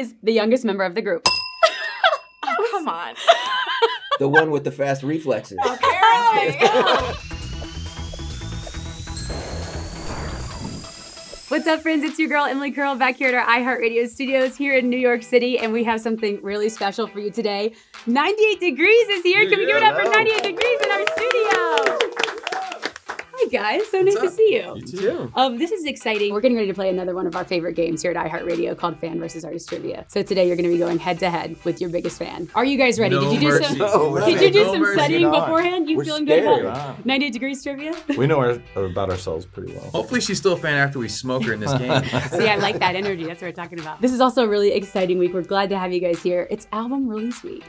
is the youngest member of the group? Oh, come on. The one with the fast reflexes. Apparently. What's up, friends? It's your girl, Emily Curl, back here at our iHeartRadio studios here in New York City, and we have something really special for you today. 98 Degrees is here. Can we give it up for 98 Degrees in our studio? Hi, guys. So nice to see you. You too. This is exciting. We're getting ready to play another one of our favorite games here at iHeartRadio called Fan vs. Artist Trivia. So today you're going to be going head-to-head with your biggest fan. Are you guys ready? Did you do some studying beforehand? You feeling good about 98 Degrees Trivia? We know about ourselves pretty well. Hopefully she's still a fan after we smoke her in this game. See, I like that energy. That's what we're talking about. This is also a really exciting week. We're glad to have you guys here. It's album release week.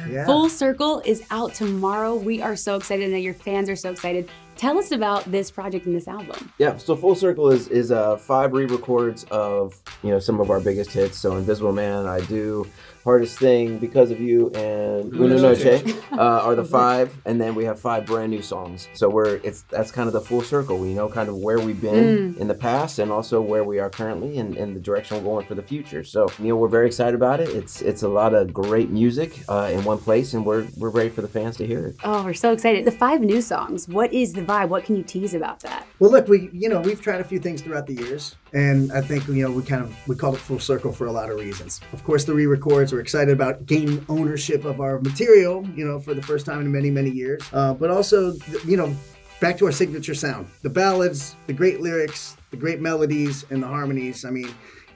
Yeah. Full Circle is out tomorrow. We are so excited, and your fans are so excited. Tell us about this project and this album. Yeah, so Full Circle is 5 re-records of some of our biggest hits. So Invisible Man, I Do, Hardest Thing, Because of You, and Una Noche are the 5, and then we have 5 brand new songs. So that's kind of the full circle. We know kind of where we've been in the past, and also where we are currently, and the direction we're going for the future. So we're very excited about it. It's a lot of great music in one place, and we're ready for the fans to hear it. Oh, we're so excited. The 5 new songs. What is the vibe? What can you tease about that? Well, look, we've tried a few things throughout the years, and I think we called it Full Circle for a lot of reasons. Of course, the re-records. We're excited about gaining ownership of our material, for the first time in many, many years. But also, back to our signature sound. The ballads, the great lyrics, the great melodies, and the harmonies. I mean,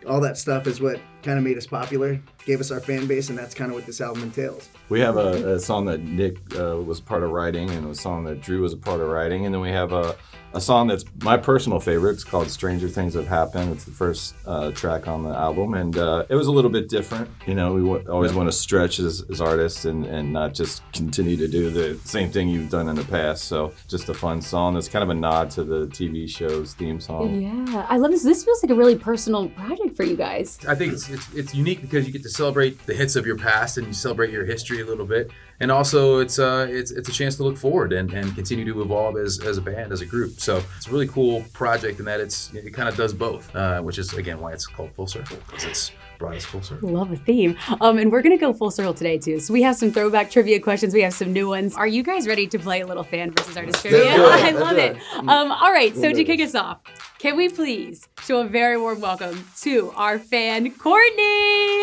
all that stuff is what kind of made us popular, gave us our fan base, and that's kind of what this album entails. We have a song that Nick was part of writing, and a song that Drew was a part of writing, and then we have a song that's my personal favorite. It's called Stranger Things Have Happened. It's the first track on the album, and it was a little bit different. We always want to stretch as artists and not just continue to do the same thing you've done in the past. So just a fun song that's kind of a nod to the TV show's theme song. Yeah, I love this. This feels like a really personal project for you guys. I think it's unique because you get to celebrate the hits of your past and you celebrate your history a little bit, and also it's a chance to look forward and continue to evolve as a band, as a group. So it's a really cool project in that it kind of does both, which is again why it's called Full Circle, because it's brought us full circle. Love a theme. And we're gonna go full circle today too. So we have some throwback trivia questions. We have some new ones. Are you guys ready to play a little fan versus artist trivia? I love it. All right, so to kick us off, can we please show a very warm welcome to our fan, Courtney?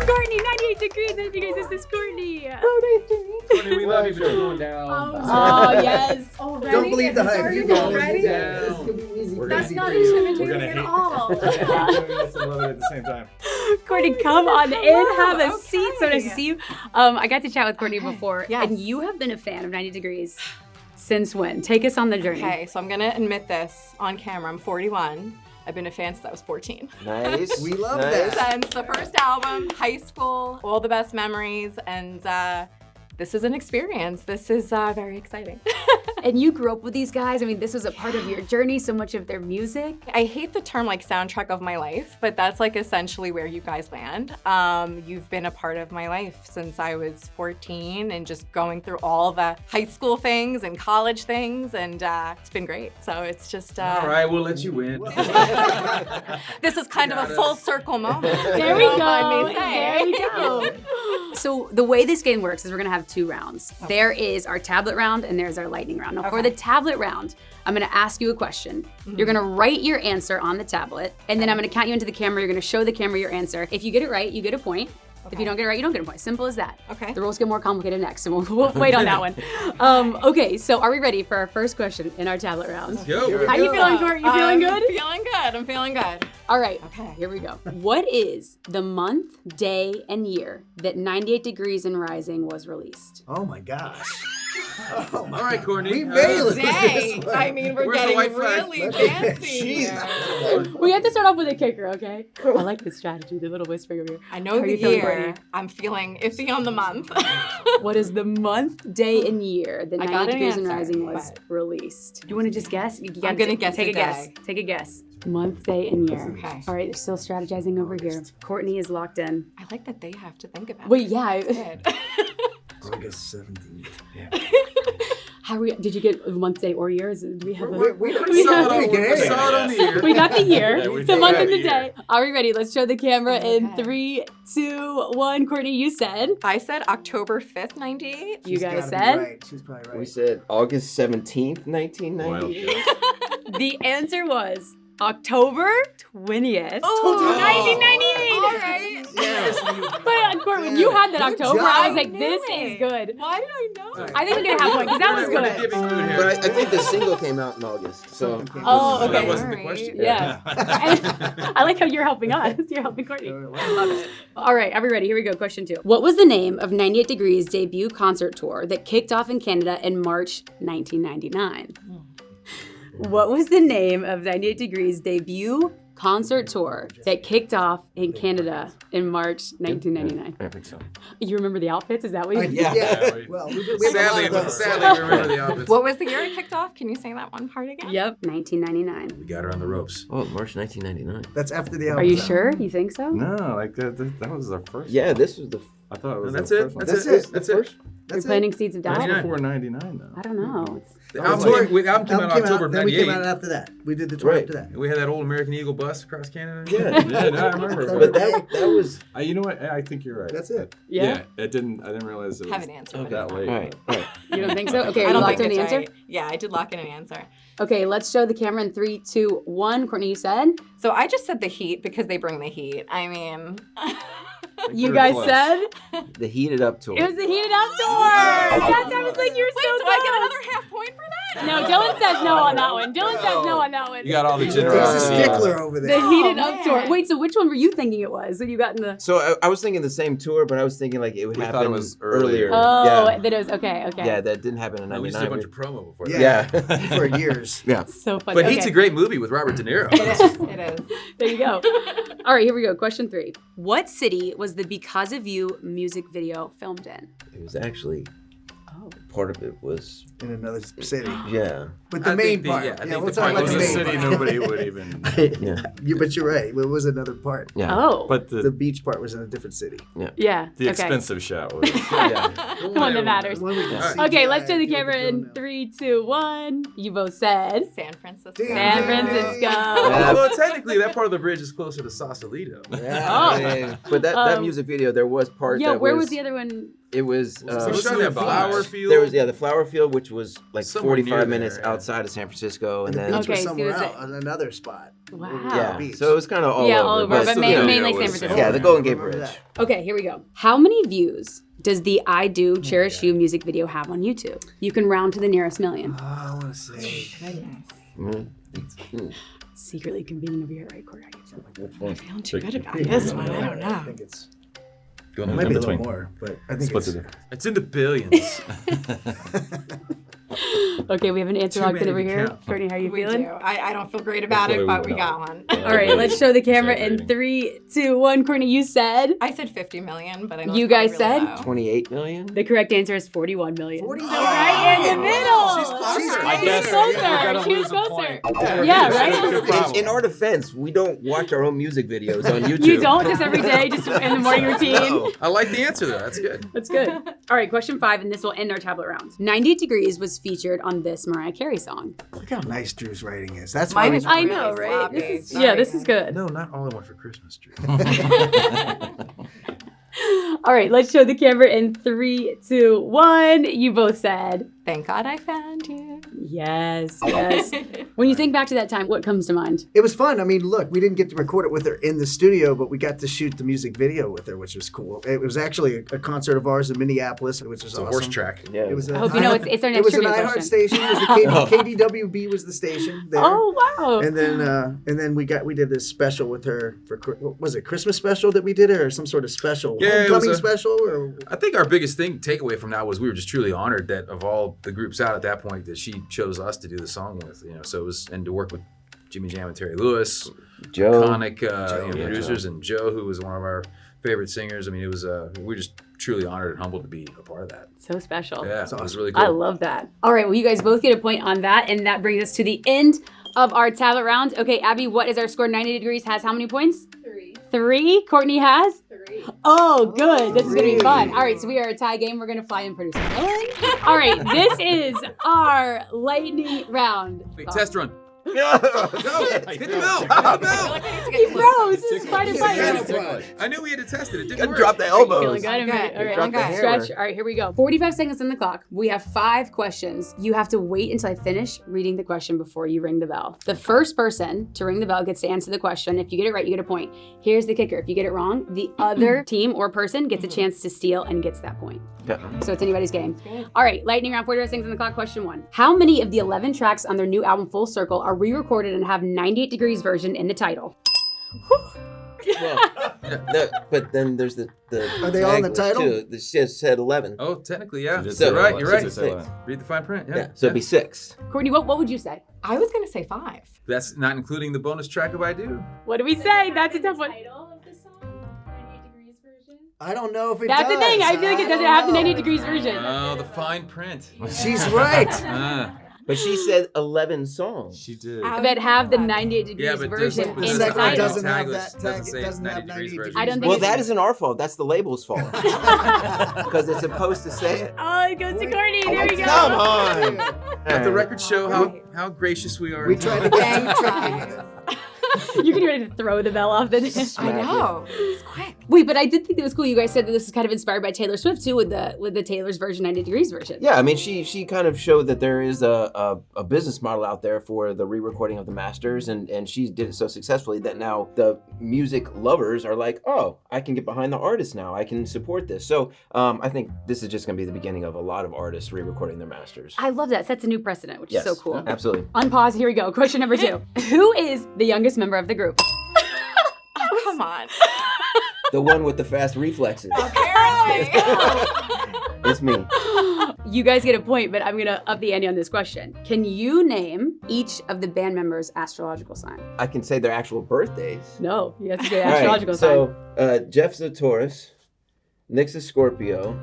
Courtney, 98 Degrees, 98 Degrees, this is Courtney. Oh, nice to meet you. Courtney, we love you, but you're going down. Oh, yes. Don't believe the hype. You go. That's not intimidating at all. We're going to love it at the same time. Courtney, come on in, have a seat. So nice to see you. I got to chat with Courtney before, and you have been a fan of 90 Degrees since when? Take us on the journey. Okay, so I'm going to admit this on camera. I'm 41. I've been a fan since I was 14. Nice. We love that. Since the first album, high school, all the best memories, and this is an experience. This is very exciting. And you grew up with these guys. I mean, this was a part of your journey, so much of their music. I hate the term soundtrack of my life, but that's essentially where you guys land. You've been a part of my life since I was 14 and just going through all the high school things and college things, and it's been great. So it's just... All right, we'll let you win. This is kind of a full circle moment. There we go. There we go. So the way this game works is we're gonna have 2 rounds. Okay. There is our tablet round and there's our lightning round. Now for the tablet round, I'm gonna ask you a question. Mm-hmm. You're gonna write your answer on the tablet, and then I'm gonna count you into the camera. You're gonna show the camera your answer. If you get it right, you get a point. Okay. If you don't get it right, you don't get a point. Simple as that. Okay. The rules get more complicated next, so we'll wait on that one. Okay, so are we ready for our first question in our tablet round? Yo. How you feeling, Court? You feeling good? I'm feeling good. All right, okay, here we go. What is the month, day, and year that 98 Degrees and Rising was released? Oh my gosh. All right, Courtney. We made it. Dang. I mean, we're Where's the getting white flag? really fancy. We have to start off with a kicker, okay? I like this strategy, the little whispering over here. I know the year. I'm feeling iffy on the month. What is the month, day, and year that 98 Degrees and Rising was released? You want to just guess? I'm going to guess Take a guess. Take a guess. Month, day, and year. Okay. All right, they're still strategizing over here. Courtney is locked in. I like that they have to think about Wait, it. yeah. August 17th. Yeah. Did you get month, day, or years? Do we have We Saw it on the air. We got the year, we the did month, have and the the year. day. Are we ready? Let's show the camera in 3, 2, 1. Courtney, you said. I said October 5th, 98. You guys gotta be said. right. She's probably right. We said August 17th, Wild 1998. guess. The answer was October 20th, Oh, 1998. All right. Yes. But Court, when you had that Good October, I was job. like, this I knew is it. good. Why did I know? I think you're gonna have one because that was We're in a good. giving mood here. But I think the single came out in August. So Oh, So okay. that wasn't the Alright. question. Yeah. I like how you're helping us. You're helping Courtney. Love it. All right, are we ready? Here we go. Question 2. What was the name of 98 Degrees' debut concert tour that kicked off in Canada in March 1999? What was the name of 98 Degrees' debut concert tour that kicked off in Canada in March 1999? I think so. You remember the outfits? Is that what you Yeah. Yeah. we- Well, we have a lot Sadly, of those. we remember the outfits. What was the year it kicked off? Can you say that one part again? Yep, 1999. We got her on the ropes. Oh, March 1999. That's after the Are album. you sure? You think so? No, like that was our first. Yeah, this was the. I thought it was And that's the it. first one. That's That's it. it. That's the it. first. You're That's planting seeds of doubt? That was 99. before 99 though. I don't know. The Oh, album, tour- came out in October of Then we came out 98. after that. We did the tour Right. after that. We had that old American Eagle bus across Canada. Yeah. Yeah, no, I remember. But that was. You know what? I think you're right. That's it. Yeah? I didn't realize it was Haven't answered that it. late. All right. All right. You don't think so? Okay, I you don't locked think in the it's answer? right. Yeah, I did lock in an answer. Okay, let's show the camera in 3, 2, 1. Courtney, you said? So I just said the heat because they bring the heat. I mean, You Very guys close. said? The Heated Up tour. It was the Heated Up tour! That's I was like, you're wait, so so close. I get another half point for that? No, Dylan says no on that one. Dylan says no on that one. You got all the He's a generosity. stickler over The there. Heated Oh, Up tour. man. Wait, so which one were you thinking it was when you got in the... So I was thinking the same tour, but I was thinking like it would We thought happen it was earlier. Oh, Yeah. that it was, okay. Yeah, that didn't happen in And we just did a bunch '99. of promo before Yeah. that. Yeah. For years. Yeah. So funny. But Okay, Heat's a great movie with Robert De Niro. It is. It is. there you go. All right, here we go. Question 3. What city was the Because of You music video filmed in? It was actually Oh. part of it was In another city. yeah. But the I main think part. I think we'll the talk point about the was main the city part. nobody would even. Yeah. But you're right. It was another part. Yeah. Oh. But The the beach part was in a different city. yeah. the okay. expensive shot was. Yeah. The one that matters. One we can Alright. see Okay, CGI, let's show the people camera don't in know. 3, 2, 1. You both said San Francisco. San Francisco. Yeah. Well, technically, that part of the bridge is closer to Sausalito. Yeah. Oh. man. But that Um, music video, there was part Yeah, that where was the other one? It was. So Uh, we shot that flower field. there was the flower field, which was like Somewhere near 45 minutes there, yeah. outside of San Francisco, and And the then beach was Okay, so somewhere is it- else, on another spot. Wow. yeah. beach. So it was kind of all Yeah, over. all over, but you main- know, mainly it San was Francisco. Yeah, the Golden Gate Remember Bridge. that. Okay, here we go. How many views does the I Do Cherish You music video have on YouTube? You can round to the nearest million. Oh, I want to say. Mhm. Secretly convening over here, right, Court? Which one? Feeling too good about this one. I don't I know. think it's. Going It on might be a between. little more, but I think Split it's. the difference. It's in the billions. Okay, we have an answer Too locked in many over to here. count. Courtney, how are you We feeling? do. I don't feel great about That's it, why but we we got one. All right, let's show the camera in Exaggerating. 3, 2, 1. Courtney, you said I said 50 million, but I know You it's probably guys really said? low. 28 million. the correct answer is 41 million. 40 So right in the middle. She's closer. She's I She guess was we closer. gotta She was lose a closer. point. Yeah, right? Problem. In our defense, we don't watch our own music videos on YouTube. You don't just every day, just in the morning routine. No. I like the answer though. That's good. That's good. All right, question 5, and this will end our tablet round. 98 Degrees was featured on this Mariah Carey song. Look how nice Drew's writing is. That's why Mine we is I really know, right? sloppy. This is Sorry, yeah, this is guys. good. No, not all I want for Christmas, Drew. All right, let's show the camera in 3, 2, 1. You both said Thank God I found you. yes, yes. When you think back to that time, what comes to mind? It was fun. I mean, look, we didn't get to record it with her in the studio, but we got to shoot the music video with her, which was cool. It was actually a concert of ours in Minneapolis, which was It's a awesome. horse track. Yeah. It was a, I hope you know it's our next It was an trivia iHeart question. station. It was the KDWB was the station there. Oh wow! And then we did this special with her for what was it, Christmas special that we did, or some sort of special Yeah, it was homecoming a- special, or I think our biggest takeaway from that was we were just truly honored that of all the groups out at that point that she chose us to do the song with. You know, so it was and to work with Jimmy Jam and Terry Lewis, Joe. iconic yeah, producers, and Joe, who was one of our favorite singers. I mean, it was we were just truly honored and humbled to be a part of that. So special. Yeah, That's it was awesome. really cool. I love that. All right, well, you guys both get a point on that, and that brings us to the end of our tablet round. Okay, Abby, what is our score? 90 Degrees has how many points? 3. Courtney has? Oh, good. This is going to be fun. All right, so we are a tie game. We're going to fly in producer. All right, this is our lightning round. Wait, test run. No, Hit the bell. He froze. This is fight or flight. I knew we had to test it. It didn't Gotta work. drop the Feeling elbows. good? I'm ready. All right, Drop the okay. hammer. Stretch. All right, here we go. 45 seconds on the clock. We have 5 questions. You have to wait until I finish reading the question before you ring the bell. The first person to ring the bell gets to answer the question. If you get it right, you get a point. Here's the kicker. If you get it wrong, the other team or person gets a chance to steal and gets that point. Okay. So it's anybody's game. All right, lightning round, 45 seconds on the clock. Question 1. How many of the 11 tracks on their new album Full Circle are re-recorded and have 98 Degrees version in the title? Well, no, but then there's the Are they all in the tag list, title? too. This just said 11. Oh, technically, yeah. Just So- You're right. You're right. Just say- Read the fine print. Yeah, so it'd be 6. Courtney, what would you say? I was gonna say 5. That's not including the bonus track of I Do. What do we say? That's a tough one. I don't know if it That's does. the thing. I feel like it doesn't have the 98 Degrees version. Oh, the fine print. She's right. But she said 11 songs. She did. That have the 98 Degrees Yeah, but version does- in does the the title. doesn't tag have list that tag. doesn't say It it's doesn't 90 have 90 degrees degrees. version. I don't think Well, it's- that isn't our fault. That's the label's fault. Because it's supposed to say it. Oh, it goes to Courtney. There we go. Come on. Let the record show how gracious we are. We tried to get too tricky with it. You're getting ready to throw the bell off the I know. It's quick. Wait, but I did think it was cool. You guys said that this is kind of inspired by Taylor Swift too, with the Taylor's version, 90 Degrees version. Yeah, I mean, she kind of showed that there is a business model out there for the re-recording of the masters, and she did it so successfully that now the music lovers are like, oh, I can get behind the artist now. I can support this. So I think this is just going to be the beginning of a lot of artists re-recording their masters. I love that. Sets a new precedent, which is so cool. Absolutely. Unpause. Here we go. Question number 2. Who is the youngest member of the group? Oh, come on. The one with the fast reflexes. Apparently. It's me. You guys get a point, but I'm gonna up the ante on this question. Can you name each of the band members' astrological sign? I can say their actual birthdays. No, you have to say All right, astrological sign. so Jeff's a Taurus, Nick's a Scorpio,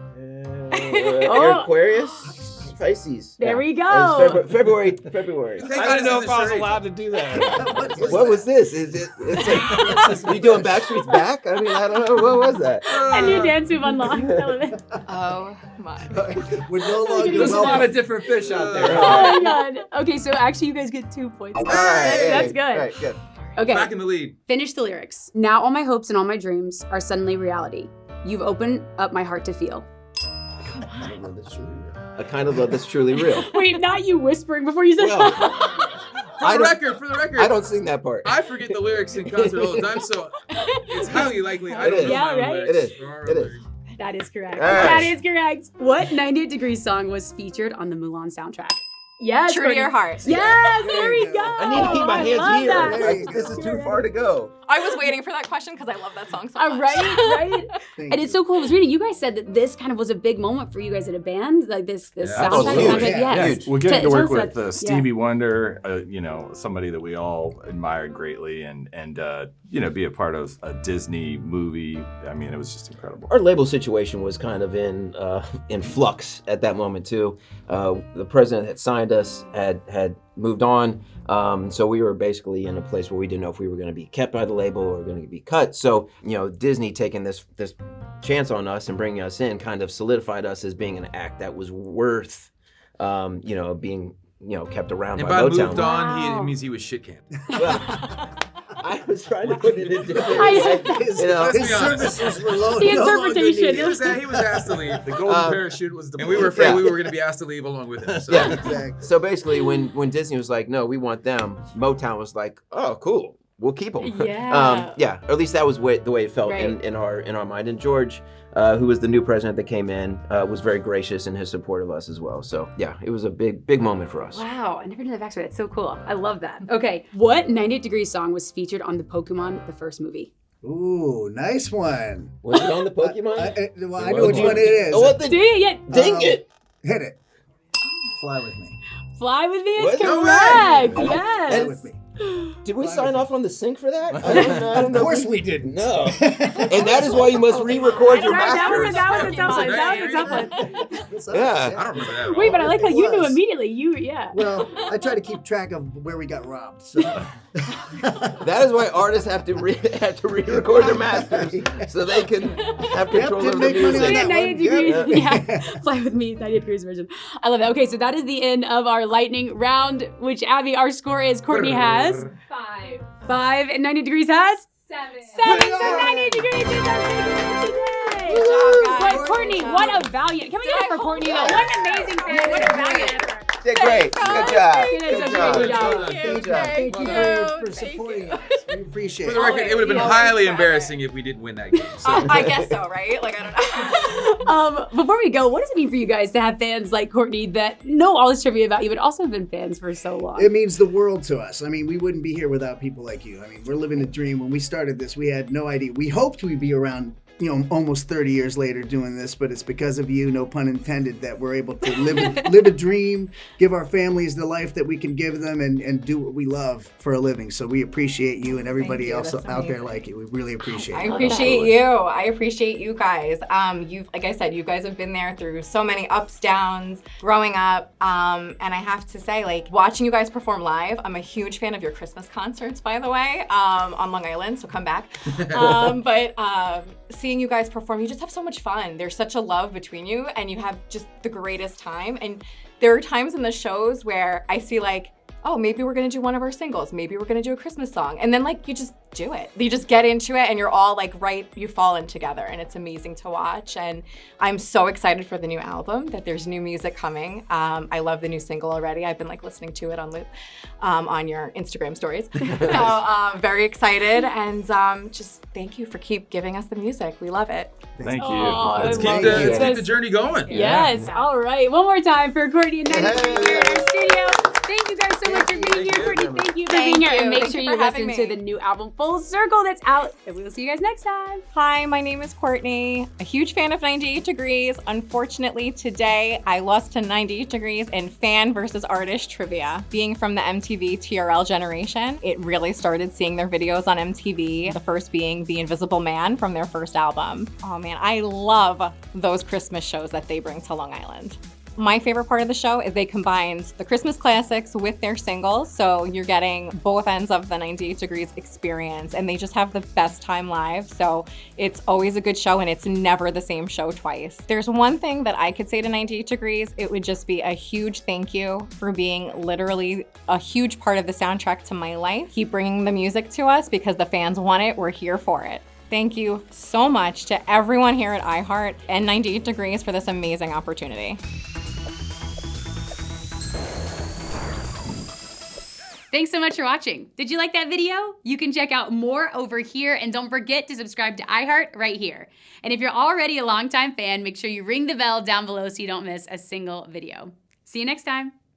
Oh. Aquarius, Pisces. There we go. And it's February. Thank I God didn't know it's if I was charade. allowed to do that. What was this? It's like you doing Backstreet's Back? I mean, I don't know. What was that? A new dance move unlocked. I love it. Oh my. We're no longer There's a lot welcome. of different fish out there. Oh my god. Okay, so actually you guys get 2 points. All right, That's good. All right, good. Okay. Back in the lead. Finish the lyrics. Now all my hopes and all my dreams are suddenly reality. You've opened up my heart to feel. A kind of love that's truly real. Wait, not you whispering before you said Well, For the record, I don't sing that part. I forget the lyrics in concert all the time, so it's highly likely I It don't is. know Yeah, my own right? lyrics. It is. It is. That is correct. All right. That is correct. What 98 Degrees song was featured on the Mulan soundtrack? Yes. True to your heart. Yes, there we go. I need to keep my hands love here. that. There you This go. is too far to go. I was waiting for that question because I love that song so much. Right. Thank And it's so cool. I was reading. You guys said that this kind of was a big moment for you guys at a band, like this Yeah, soundtrack. absolutely. Soundtrack. Yeah. Yes. Huge. We're getting to Tell work us with about- Stevie Wonder, somebody that we all admired greatly, and be a part of a Disney movie. I mean, it was just incredible. Our label situation was kind of in flux at that moment too. The president had signed us, had moved on, so we were basically in a place where we didn't know if we were going to be kept by the label or going to be cut. So Disney taking this chance on us and bringing us in kind of solidified us as being an act that was worth being kept around And by by Motown. moved on, Wow. it means he was shit canned. Well, I was trying to put it in different His, Let's his be honest. services were low. The no longer interpretation. needed. He was asked to leave, The golden parachute was the and we were afraid Yeah. we were going to be asked to leave along with him. So. Yeah. Exactly. So basically, when Disney was like, "No, we want them," Motown was like, "Oh, cool, we'll keep them." Yeah. Or at least that was the way it felt Right. in our mind. And George, who was the new president that came in, was very gracious in his support of us as well. So yeah, it was a big moment for us. Wow, I never knew the backstory. That's so cool. I love that. Okay, what 98 Degrees song was featured on the Pokemon the first movie? Ooh, nice one. Was it on the Pokemon? I know which one it is. Oh, what the ding it! Hit it. Fly with me. Fly with me is What? No correct. way. Yes. Fly with me. Did we sign off on the sync for that? I don't know. Of course we didn't. No. And that is why you must re-record your masters. That was a tough one. That was a tough one. Yeah. I don't remember that at all. Wait, but I like how you knew was. immediately. Yeah. Well, I try to keep track of where we got robbed. So. That is why artists have to re-record their masters so they can have control didn't of the make money on music. that 98 one. degrees. Yep. Yeah. Fly with me, 98 degrees version. I love that. Okay, so that is the end of our lightning round, which Abby, our score is Courtney has 5. 5 and 90 degrees has 7. 7. So 90 degrees is our winner today. Good job, guys. But Courtney, what a valiant. Can we get it for Courtney? What an amazing fan. What a valiant effort. Did great. Good job. It is a Good job. great job. Good job. Thank you for Thank supporting you. us. We appreciate For it. the record, it would have been Yeah, highly like, embarrassing if we didn't win that game. So. I guess so, right? Like, I don't know. Before we go, what does it mean for you guys to have fans like Courtney that know all this trivia about you, but also have been fans for so long? It means the world to us. I mean, we wouldn't be here without people like you. I mean, we're living a dream. When we started this, we had no idea. We hoped we'd be around, almost 30 years later doing this, but it's because of you, no pun intended, that we're able to live a dream, give our families the life that we can give them, and do what we love for a living. So we appreciate you and everybody you. else That's out there amazing. like you. We really appreciate I it. appreciate you. I appreciate you guys. Like I said, you guys have been there through so many ups, downs, growing up. And I have to say, like, watching you guys perform live, I'm a huge fan of your Christmas concerts, by the way, on Long Island, so come back. But seeing you guys perform, you just have so much fun. There's such a love between you, and you have just the greatest time. And there are times in the shows where I see, like, oh, maybe we're gonna do one of our singles. Maybe we're gonna do a Christmas song. And then, like, you just do it. You just get into it, and you're all, like, you fall in together, and it's amazing to watch. And I'm so excited for the new album, that there's new music coming. I love the new single already. I've been, like, listening to it on loop on your Instagram stories. So very excited, and just thank you for keep giving us the music. We love it. Thank you. Aw, Let's I keep love the, it. let's keep the journey going. Yes. All right. One more time for Courtney and 90 degrees here in our studio. Thank you guys so much for being here, Courtney. Thank you for Thank being here. you. And make Thank sure you you for having listen to me. the new album Full Circle that's out. And we will see you guys next time. Hi, my name is Courtney, a huge fan of 98 Degrees. Unfortunately, today I lost to 98 Degrees in fan versus artist trivia. Being from the MTV TRL generation, it really started seeing their videos on MTV, the first being The Invisible Man from their first album. Oh man, I love those Christmas shows that they bring to Long Island. My favorite part of the show is they combined the Christmas classics with their singles, so you're getting both ends of the 98 Degrees experience, and they just have the best time live, so it's always a good show, and it's never the same show twice. There's one thing that I could say to 98 Degrees, it would just be a huge thank you for being literally a huge part of the soundtrack to my life. Keep bringing the music to us because the fans want it, we're here for it. Thank you so much to everyone here at iHeart and 98 Degrees for this amazing opportunity. Thanks so much for watching. Did you like that video? You can check out more over here, and don't forget to subscribe to iHeart right here. And if you're already a longtime fan, make sure you ring the bell down below so you don't miss a single video. See you next time.